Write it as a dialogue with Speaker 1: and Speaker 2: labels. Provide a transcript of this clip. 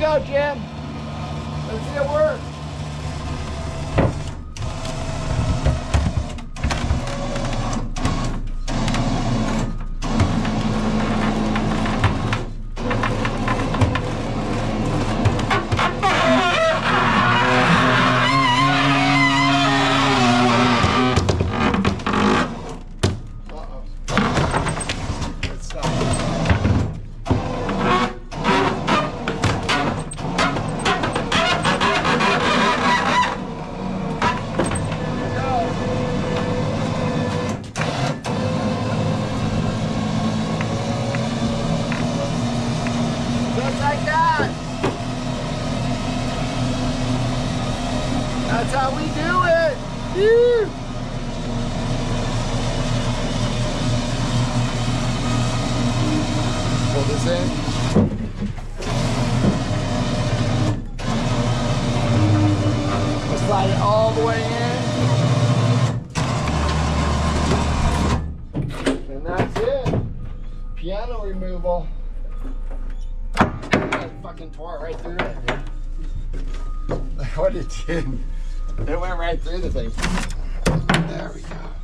Speaker 1: go, Jim. Let's see it work. Just like that. That's how we do it. Woo. Pull this in. We'll slide it all the way in. And that's it. Piano removal. Fucking tore right through it, dude. What it did. It went right through the thing. There we go.